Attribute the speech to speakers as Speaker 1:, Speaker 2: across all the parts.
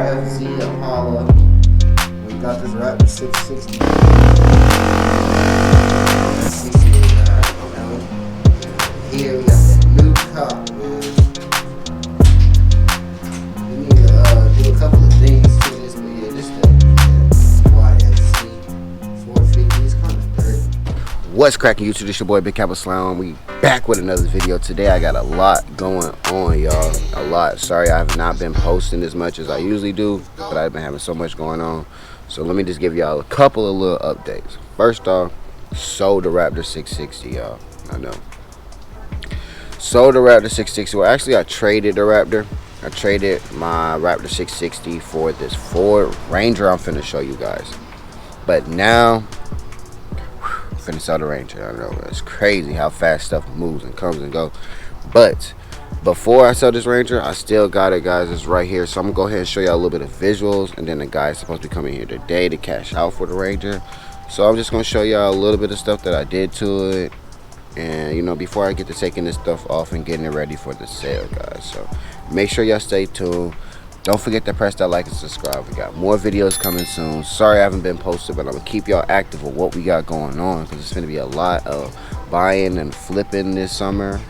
Speaker 1: YFZ Apollo. We got this Raptor 660. Here we got that new car, man. We need to do a couple of things to this, but yeah, this thing, YFZ 450 is kind of dirty.
Speaker 2: What's cracking YouTube? This your boy Big Capital Slam. We back with another video. Today I got a lot going on, y'all. A lot. Sorry I have not been posting as much as I usually do, but I've been having so much going on. So let me just give y'all a couple of little updates. First off, sold the Raptor 660, y'all. I know. Sold the Raptor 660. Well, actually I traded the Raptor. I traded my Raptor 660 for this Ford Ranger I'm finna show you guys. But now finna sell the Ranger. I know it's crazy how fast stuff moves and comes and goes, but before I sell this Ranger, I still got it, guys. It's right here, so I'm gonna go ahead and show y'all a little bit of visuals, and then the guy's supposed to be coming here today to cash out for the Ranger. So I'm just gonna show y'all a little bit of stuff that I did to it, and you know, before I get to taking this stuff off and getting it ready for the sale, guys. So make sure y'all stay tuned. Don't forget to press that like and subscribe. We got more videos coming soon. Sorry I haven't been posted, but I'm going to keep y'all active with what we got going on, because it's going to be a lot of buying and flipping this summer.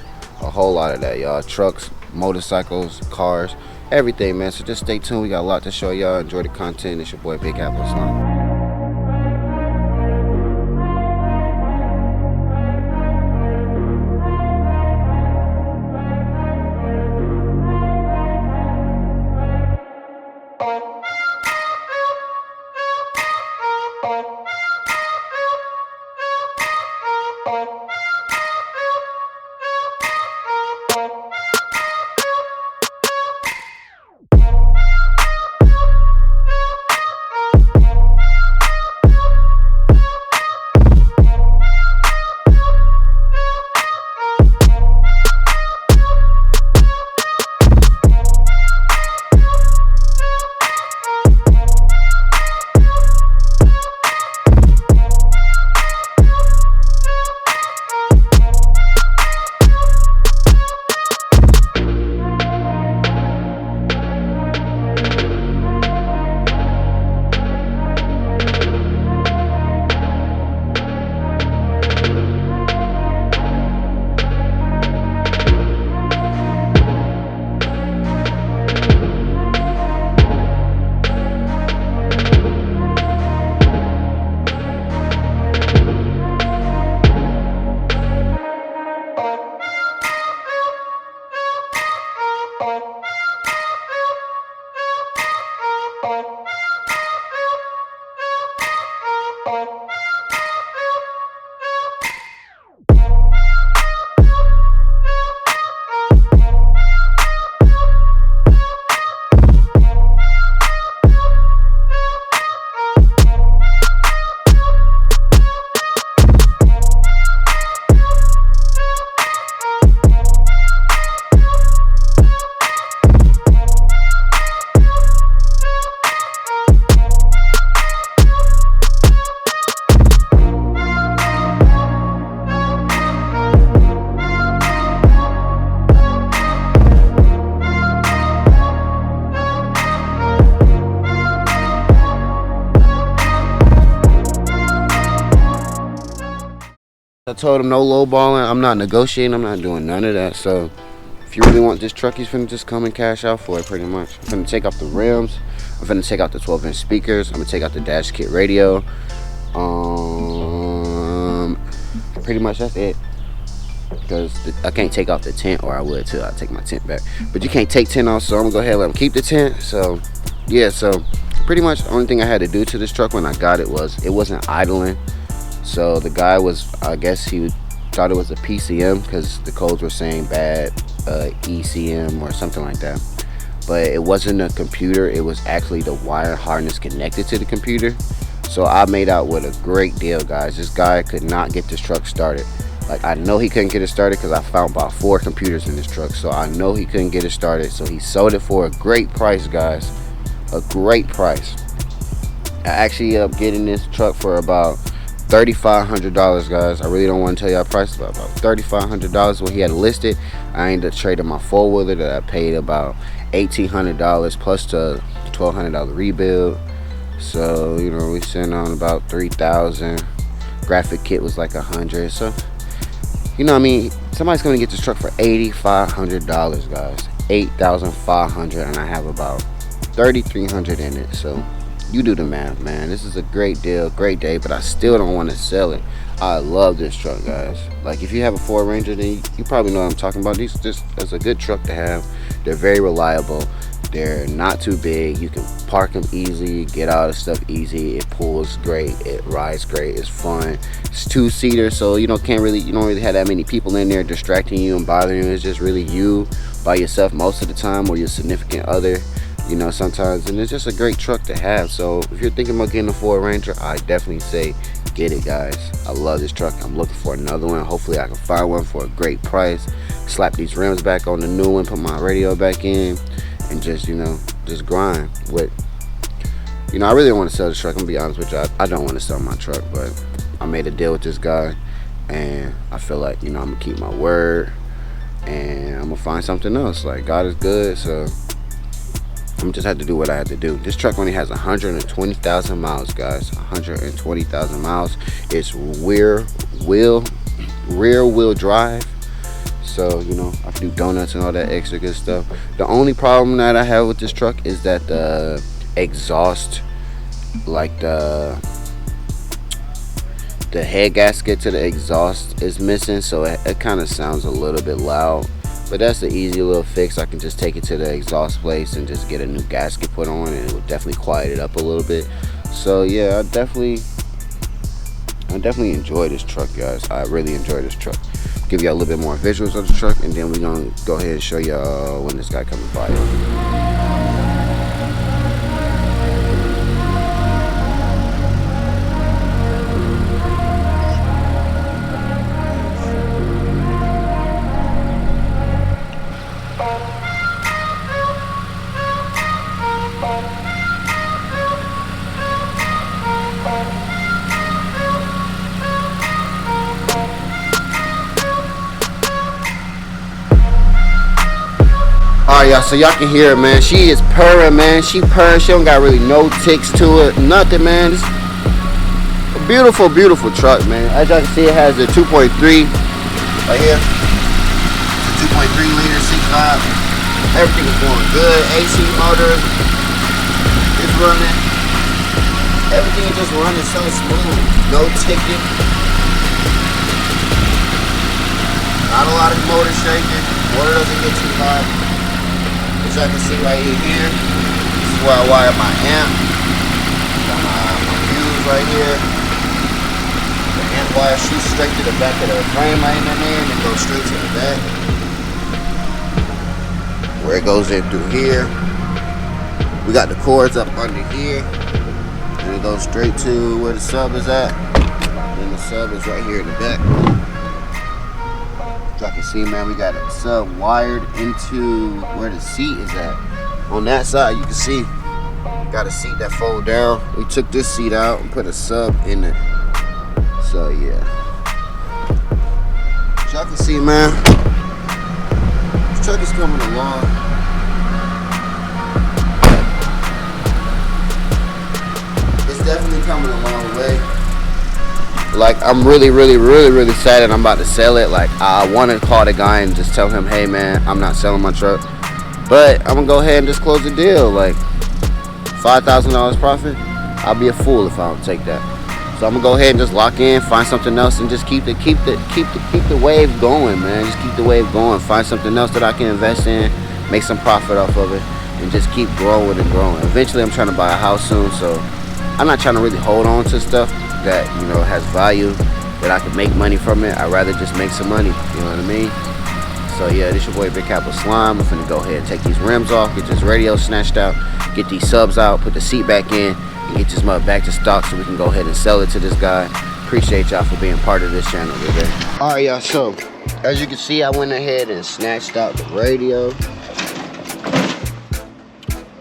Speaker 2: A whole lot of that, y'all. Trucks, motorcycles, cars, everything, man. So just stay tuned. We got a lot to show y'all. Enjoy the content. It's your boy Big Apple Slime. I told him no lowballing. I'm not negotiating. I'm not doing none of that. So if you really want this truck, he's finna just come and cash out for it, pretty much. I'm finna take off the rims. I'm finna take out the 12-inch speakers. I'm gonna take out the dash kit radio. Pretty much that's it. Because I can't take off the tent, or I would too. I'll take my tent back. But you can't take tent off, so I'm gonna go ahead and let him keep the tent. So yeah, so pretty much the only thing I had to do to this truck when I got it was it wasn't idling. So the guy was, I guess he thought it was a PCM because the codes were saying bad ECM or something like that. But it wasn't a computer, it was actually the wire harness connected to the computer. So I made out with a great deal, guys. This guy could not get this truck started. Like, I know he couldn't get it started because I found about 4 computers in this truck. So I know he couldn't get it started. So he sold it for a great price, guys. A great price. I actually ended up getting this truck for about $3,500, guys. I really don't want to tell y'all price, about $3,500 what he had listed. I ended up trading my 4-wheeler that I paid about $1,800 plus the $1,200 rebuild. So, you know, we sitting on about 3,000. Graphic kit was like 100. So, you know what I mean? Somebody's gonna get this truck for $8,500, guys. $8,500, and I have about $3,300 in it. So you do the math, man. This is a great deal, great day, but I still don't want to sell it. I love this truck, guys. Like, if you have a Ford Ranger, then you probably know what I'm talking about. This is a good truck to have. They're very reliable. They're not too big. You can park them easy, get out of stuff easy. It pulls great. It rides great. It's fun. It's two-seater, so you don't really have that many people in there distracting you and bothering you. It's just really you by yourself most of the time, or your significant other, you know, sometimes. And it's just a great truck to have. So if you're thinking about getting a Ford Ranger, I definitely say get it, guys. I love this truck. I'm looking for another one. Hopefully I can find one for a great price. Slap these rims back on the new one, put my radio back in, and just, you know, just grind with, you know, I really don't want to sell this truck. I'm gonna be honest with you. I don't want to sell my truck, but I made a deal with this guy, and I feel like, you know, I'm gonna keep my word, and I'm gonna find something else. Like, God is good, so I'm just had to do what I had to do. This truck only has 120,000 miles, guys. 120,000 miles. It's rear wheel drive. So, you know, I can do donuts and all that extra good stuff. The only problem that I have with this truck is that the exhaust, like the head gasket to the exhaust is missing, so it kind of sounds a little bit loud. But that's an easy little fix. I can just take it to the exhaust place and just get a new gasket put on, and it will definitely quiet it up a little bit. So yeah, I definitely enjoy this truck, guys. I really enjoy this truck. Give y'all a little bit more visuals of the truck, and then we're gonna go ahead and show y'all when this guy comes by. Alright, y'all, so y'all can hear her, man. She is purring, man. She purring. She don't got really no ticks to it. Nothing, man. It's a beautiful, beautiful truck, man. As y'all can see, it has a 2.3 right here. It's a 2.3 liter C5. Everything is going good. AC motor is running. Everything is just running so smooth. No ticking. Not a lot of motor shaking. Motor doesn't get too hot. As y'all can see right here, this is where I wire my amp. Got my fuse right here. The amp wire shoots straight to the back of the frame right in there, and it goes straight to the back. Where it goes in through here. We got the cords up under here, and it goes straight to where the sub is at. And the sub is right here in the back. Y'all can see, man, we got a sub wired into where the seat is at. On that side, you can see, got a seat that fold down. We took this seat out and put a sub in it. So yeah, y'all can see, man, this truck is coming along. It's definitely coming a long way. Like, I'm really sad that I'm about to sell it. Like, I want to call the guy and just tell him, hey man, I'm not selling my truck, but I'm gonna go ahead and just close the deal. Like, $5,000 profit, I'll be a fool if I don't take that. So I'm gonna go ahead and just lock in, find something else, and just keep the wave going, man. Just keep the wave going. Find something else that I can invest in, make some profit off of it, and just keep growing and growing. Eventually, I'm trying to buy a house soon, so I'm not trying to really hold on to stuff that, you know, has value, that I can make money from it. I'd rather just make some money, you know what I mean? So yeah, this your boy Big Capital Slime. I'm finna go ahead and take these rims off, get this radio snatched out, get these subs out, put the seat back in, and get this mug back to stock so we can go ahead and sell it to this guy. Appreciate y'all for being part of this channel today. Alright, y'all, so as you can see, I went ahead and snatched out the radio.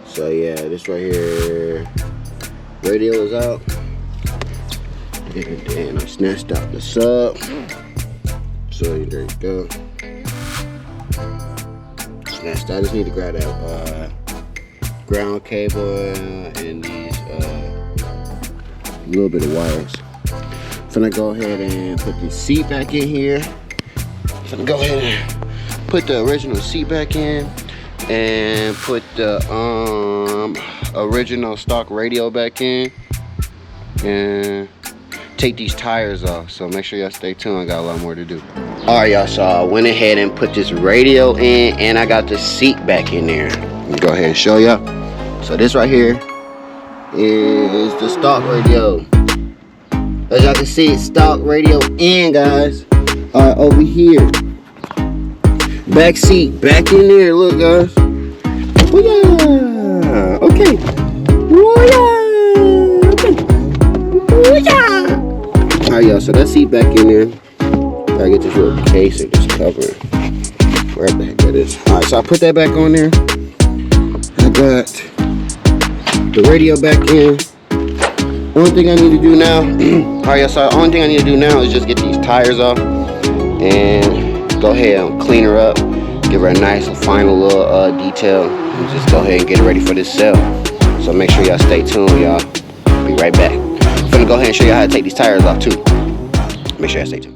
Speaker 2: So yeah, this right here, radio is out. And I snatched out the sub. So there you go. Snatched. I just need to grab that ground cable and these little bit of wires. Finna go ahead and put the seat back in here. Finna go ahead and put the original seat back in and put the original stock radio back in and take these tires off. So make sure y'all stay tuned. I got a lot more to do. Alright y'all, so I went ahead and put this radio in and I got the seat back in there. Let me go ahead and show y'all. So this right here is the stock radio. As y'all can see, it's stock radio in, guys. Alright, over here, back seat back in there. Look, guys. Oh yeah. Okay. Oh yeah. Okay. Oh yeah. Alright y'all, so that seat back in there. Gotta get this little case and just cover it. Where the heck that is. Alright, so I put that back on there. I got the radio back in. Only thing I need to do now, alright, so the only thing I need to do now is just get these tires off and go ahead and clean her up, give her a nice final little detail, and just go ahead and get it ready for this sale. So make sure y'all stay tuned, y'all. Be right back. I'm gonna go ahead and show y'all how to take these tires off too. Make sure y'all stay tuned.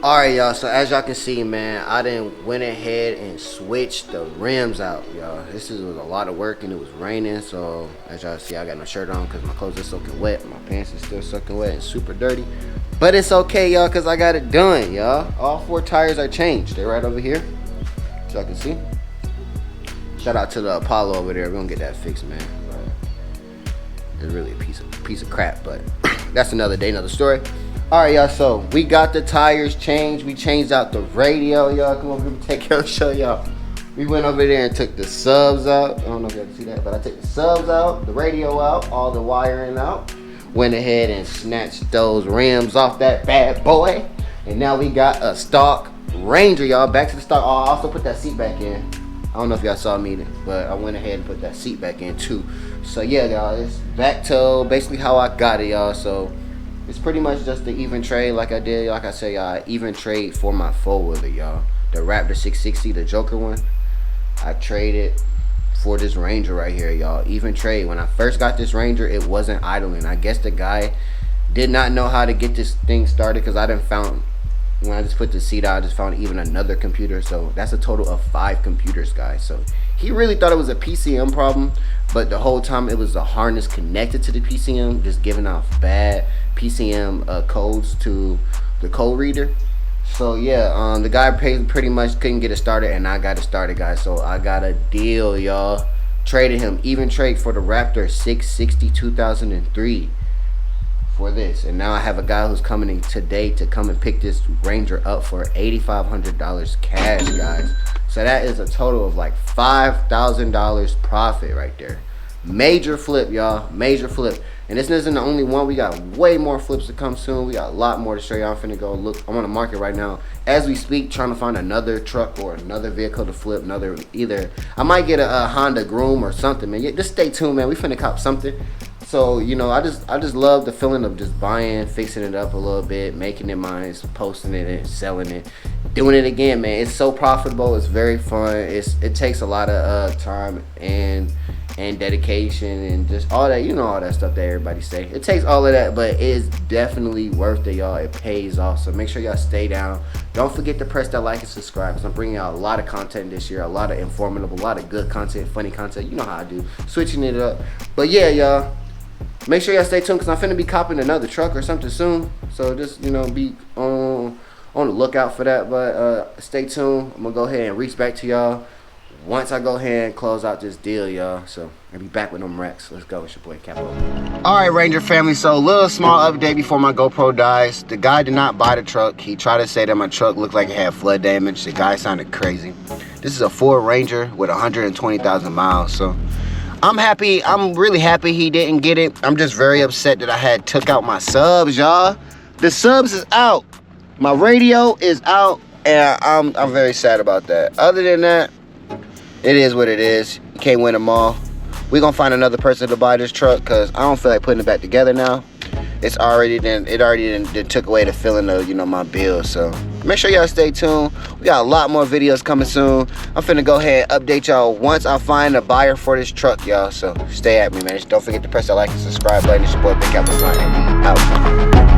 Speaker 2: Alright y'all, so as y'all can see, man, I done went ahead and switched the rims out, y'all. This was a lot of work and it was raining, so as y'all see, I got no shirt on because my clothes are soaking wet. My pants are still soaking wet and super dirty. But it's okay, y'all, because I got it done, y'all. All 4 tires are changed. They're right over here, as y'all can see. Shout out to the Apollo over there. We're gonna get that fixed, man. It's really a piece of crap, but that's another day, another story. Alright y'all, so we got the tires changed. We changed out the radio, y'all. Come over here, take care of show y'all. We went over there and took the subs out. I don't know if y'all can see that, but I took the subs out, the radio out, all the wiring out. Went ahead and snatched those rims off that bad boy. And now we got a stock Ranger, y'all. Back to the stock. Oh, I also put that seat back in. I don't know if y'all saw me, but I went ahead and put that seat back in too. So yeah, y'all, it's back to basically how I got it, y'all. So it's pretty much just the even trade like I did. Like I said, y'all, even trade for my four-wheeler, y'all. The Raptor 660, the Joker one. I traded for this Ranger right here, y'all. Even trade. When I first got this Ranger, it wasn't idling. I guess the guy did not know how to get this thing started because I didn't found, when I just put the seat out, I just found even another computer. So that's a total of 5 computers, guys. So he really thought it was a PCM problem, but the whole time it was the harness connected to the PCM, just giving off bad PCM codes to the code reader. So yeah, the guy pretty much couldn't get it started, and I got it started, guys. So I got a deal, y'all. Traded him, even trade for the Raptor 660 2003 for this, and now I have a guy who's coming in today to come and pick this Ranger up for $8,500 cash, guys. So that is a total of like $5,000 profit right there. Major flip, y'all. Major flip. And this isn't the only one. We got way more flips to come soon. We got a lot more to show y'all. I'm finna go look. I'm on the market right now as we speak, trying to find another truck or another vehicle to flip. Either I might get a Honda Groom or something, man. Yeah, just stay tuned, man. We finna cop something. So, you know, I just love the feeling of just buying, fixing it up a little bit, making it mine, posting it and selling it, doing it again, man. It's so profitable. It's very fun. It takes a lot of time and dedication and just all that, you know, all that stuff that everybody say. It takes all of that, but it is definitely worth it, y'all. It pays off. So make sure y'all stay down. Don't forget to press that like and subscribe, because I'm bringing out a lot of content this year, a lot of informative, a lot of good content, funny content. You know how I do, switching it up. But yeah, y'all, make sure y'all stay tuned, because I'm finna be copping another truck or something soon. So just, you know, be on the lookout for that. But stay tuned. I'm gonna go ahead and reach back to y'all once I go ahead and close out this deal, y'all. So I'll be back with them racks. Let's go. It's your boy Capo. All right, Ranger family. So a little small update before my GoPro dies. The guy did not buy the truck. He tried to say that my truck looked like it had flood damage. The guy sounded crazy. This is a Ford Ranger with 120,000 miles. So I'm happy. I'm really happy he didn't get it. I'm just very upset that I had took out my subs, y'all. The subs is out. My radio is out, and I'm very sad about that. Other than that, it is what it is. You can't win them all. We're gonna find another person to buy this truck, because I don't feel like putting it back together now. It already took away the feeling of, you know, my bills. So make sure y'all stay tuned. We got a lot more videos coming soon. I'm finna go ahead and update y'all once I find a buyer for this truck, y'all. So stay at me, man. Just don't forget to press that like and subscribe button. It's your boy Big Apple Slime, and we out.